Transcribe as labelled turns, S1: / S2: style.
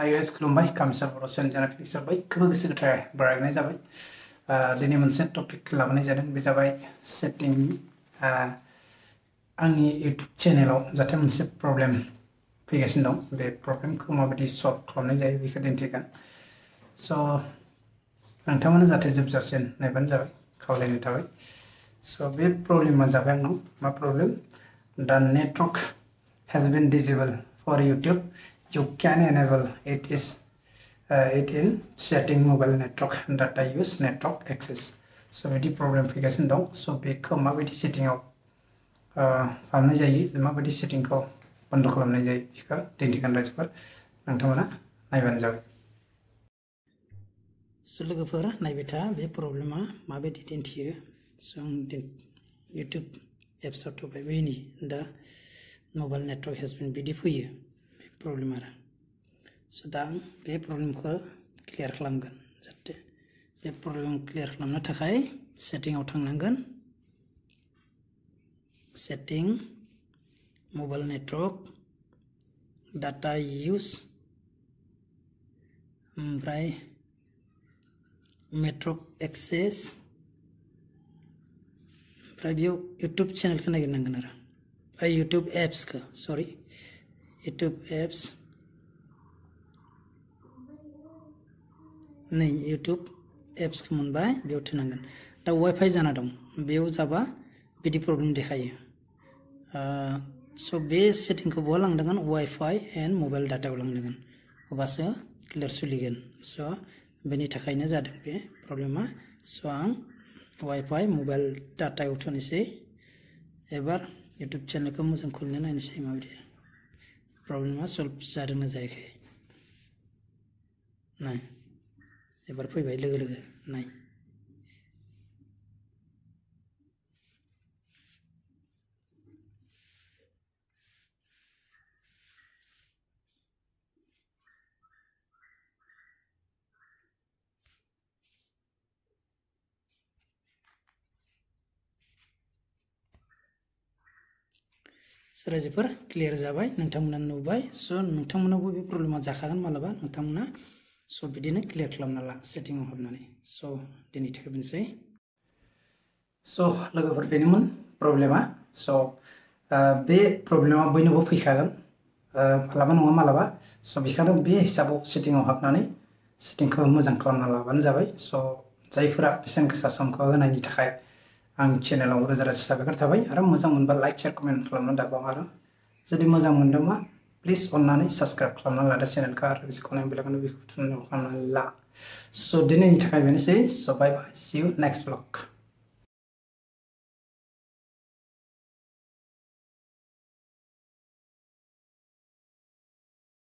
S1: iOS खुलुमबाय कामसार बर' channel फिक्सार बयखौबो गोसो गोथारै बरायनाय जाबाय दिनै मोनसे टपिक लाबोनाय जादों बे जाबाय सेटिं आंनि YouTube चेनेलाव जाहाथे मोनसे प्रब्लेम फैगासिनो दं बे प्रब्लेमखौ माबायदि सल्भ खालामनाय जायो बेखौ दिन्थिगोन स' नोंथांमोना जाहाथे जोबजासिम नायबानो जाबाय खावलायनाय थाबाय स' बे प्रब्लेमा जाबाय आंनाव मा प्रब्लेम दा network has been disabled for YouTube. You can enable it in setting mobile network data use network access. So बिदि प्रब्लेम फैगासिनो दं so बेखौ माबायदि सेटिंआव खालामनाय जायो माबायदि सेटिंखौ बन्द खालामनाय जायो बेखौ दिन्थिगोन रायजोफोर नोंथांमोना नायबानो जाबाय स' लोगोफोर नायबाय था बे प्रब्लेमा माबायदि दिन्थियो स' आं YouTube एप्सआव थुबाय बेनि दा mobile network has been बिदि फैयो बे प्रब्लेम आरो स' दा बे प्रब्लेमखौ क्लियार खालामगोन जाहाथे बे प्रब्लेम क्लियार खालामनो थाखाय सेटिंआव थांनांगोन setting mobile network data use ओमफ्राय network access ओमफ्राय बेयाव YouTube चेनेलखौ नागिरनांगोन आरो YouTube apps का sorry YouTube apps नहीं YouTube apps का मोनबाय बेयाव थुनांगोन दा वाइफाइ जाना दं बेयाव जाबा बिदि प्रब्लेम देखायो स' बे सेटिंखौ बहा लांनांगोन वाइफाइ एन्ड मबाइल डाटायाव लांनांगोन अब्लासो क्लियार सोलिगोन स' बेनि थाखायनो जादों बे प्रब्लेमा स' आं वाइफाइ मबाइल डाटायाव थुनोसै एबार YouTube चैनल को मोजां खुलिना नायनोसै माबायदि प्रब्लेमा सल्भ जादोंना जायाखै नाय एबार फैबाय लोगो लोगो नाय रायजोफोर क्लियार जाबाय नोंथांमोना नुबाय स' नोंथांमोनावबो बे प्रब्लेमा जाखागोन मालाबा नोंथांमोना स' बिदिनो क्लियार खालामना ला सेटिंआव हाबनानै स' दिनै थाखाय बेनोसै स' लोगोफोर बेनोमोन प्रब्लेमा स' बे प्रब्लेमा बयनोबो फैखागोन मालाबा नङा मालाबा स' बेखायनो बे हिसाबाव सेटिंआव हाबनानै सेटिंखौ मोजां खालामना लाबानो जाबाय स' जायफोरा बेसेन गोसा समखौ होनायनि थाखाय आं चेनेलाव रोजा रोजा साबायखर थाबाय आरो मोजां मोनबा लाइक शेयार कमेन्ट खालामना दाबाव आरो जुदि मोजां मोनदोंबा प्लिज अन्नानै साबस्क्राइब खालामना लादो चेनेलखौ आरो बिसखौनो बेलेगनो बेखौ थुनानै ला स' दिनैनि थाखाय बेनोसै स' bye bye see you next blog